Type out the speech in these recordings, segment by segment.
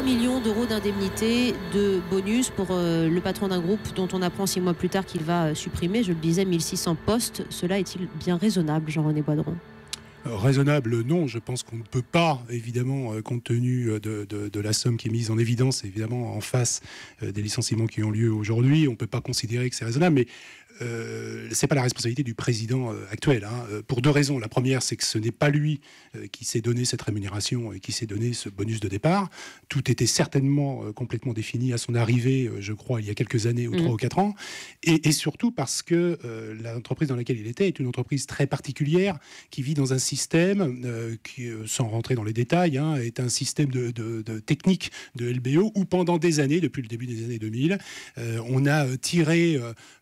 3 millions d'euros d'indemnité, de bonus pour le patron d'un groupe dont on apprend 6 mois plus tard qu'il va supprimer, je le disais, 1600 postes. Cela est-il bien raisonnable, Jean-René Boidron ? Raisonnable, non. Je pense qu'on ne peut pas, évidemment, compte tenu de la somme qui est mise en évidence, évidemment, en face des licenciements qui ont lieu aujourd'hui, on ne peut pas considérer que c'est raisonnable, mais c'est pas la responsabilité du président actuel, pour deux raisons. La première, c'est que ce n'est pas lui qui s'est donné cette rémunération et qui s'est donné ce bonus de départ. Tout était certainement complètement défini à son arrivée, je crois, il y a quelques années, ou 3 ou 4 ans, et surtout parce que l'entreprise dans laquelle il était est une entreprise très particulière qui vit dans un système qui, sans rentrer dans les détails, est un système de technique de LBO où pendant des années, depuis le début des années 2000, on a tiré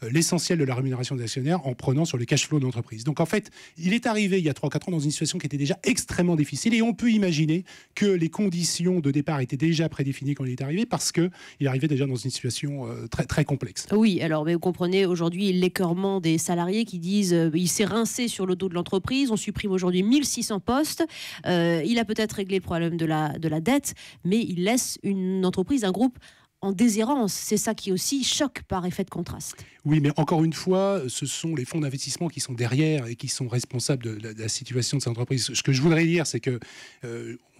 l'essentiel de la rémunération des actionnaires en prenant sur le cash flow de l'entreprise. Donc en fait, il est arrivé il y a 3-4 ans dans une situation qui était déjà extrêmement difficile et on peut imaginer que les conditions de départ étaient déjà prédéfinies quand il est arrivé parce qu'il arrivait déjà dans une situation très, très complexe. Oui, alors mais vous comprenez aujourd'hui l'écœurement des salariés qui disent il s'est rincé sur le dos de l'entreprise, on supprime aujourd'hui 1600 postes, il a peut-être réglé le problème de la dette, mais il laisse une entreprise, un groupe en déshérence. C'est ça qui aussi choque par effet de contraste. Oui, mais encore une fois, ce sont les fonds d'investissement qui sont derrière et qui sont responsables de la situation de ces entreprises. Ce que je voudrais dire, c'est que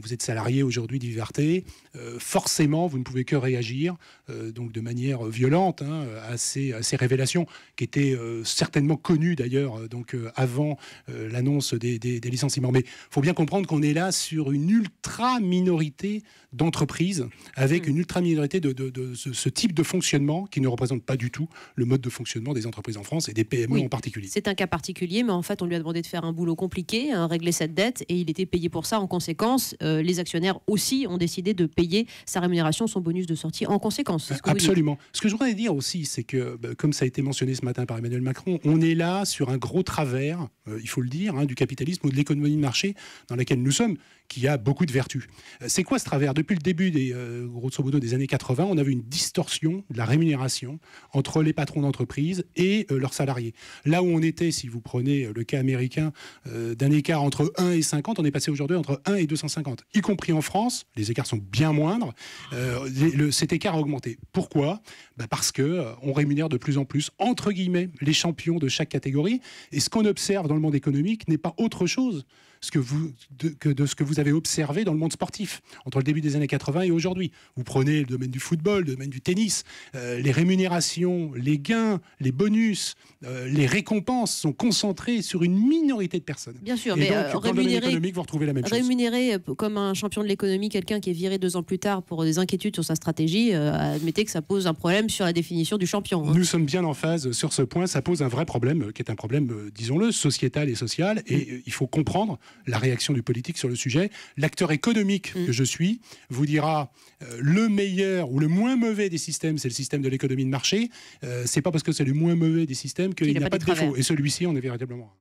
vous êtes salarié aujourd'hui d'Vivarté, forcément, vous ne pouvez que réagir donc de manière violente à ces révélations qui étaient certainement connues d'ailleurs donc avant l'annonce des licenciements. Mais il faut bien comprendre qu'on est là sur une ultra-minorité d'entreprises avec une ultra-minorité de ce type de fonctionnement qui ne représente pas du tout le mode de fonctionnement des entreprises en France et des PME en particulier. C'est un cas particulier, mais en fait, on lui a demandé de faire un boulot compliqué, régler cette dette, et il était payé pour ça. En conséquence, les actionnaires aussi ont décidé de payer sa rémunération, son bonus de sortie en conséquence. Absolument. Ce que je voudrais dire aussi, c'est que, comme ça a été mentionné ce matin par Emmanuel Macron, on est là sur un gros travers, il faut le dire, du capitalisme ou de l'économie de marché dans laquelle nous sommes, qui a beaucoup de vertus. C'est quoi ce travers ? Depuis le début grosso modo des années 80, on avait une distorsion de la rémunération entre les patrons d'entreprise et leurs salariés. Là où on était, si vous prenez le cas américain, d'un écart entre 1 et 50, on est passé aujourd'hui entre 1 et 250. Y compris en France, les écarts sont bien moindres, cet écart a augmenté. Pourquoi ? Parce qu'on rémunère de plus en plus, entre guillemets, les champions de chaque catégorie. Et ce qu'on observe dans le monde économique n'est pas autre chose que de ce que vous avez observé dans le monde sportif entre le début des années 80 et aujourd'hui. Vous prenez le domaine du football, le domaine du tennis, les rémunérations, les gains, les bonus, les récompenses sont concentrés sur une minorité de personnes. Bien sûr, et mais donc, dans le domaine économique, vous retrouvez la même chose. Rémunérer comme un champion de l'économie quelqu'un qui est viré 2 ans plus tard pour des inquiétudes sur sa stratégie, admettez que ça pose un problème sur la définition du champion. Nous sommes bien en phase sur ce point. Ça pose un vrai problème, qui est un problème, disons-le, sociétal et social. Et il faut comprendre la réaction du politique sur le sujet. L'acteur économique que je suis vous dira le meilleur ou le moins mauvais des systèmes, c'est le système de l'économie de marché. C'est pas parce que c'est le moins mauvais des systèmes qu'il n'y a pas de défaut. Et celui-ci, on est véritablement...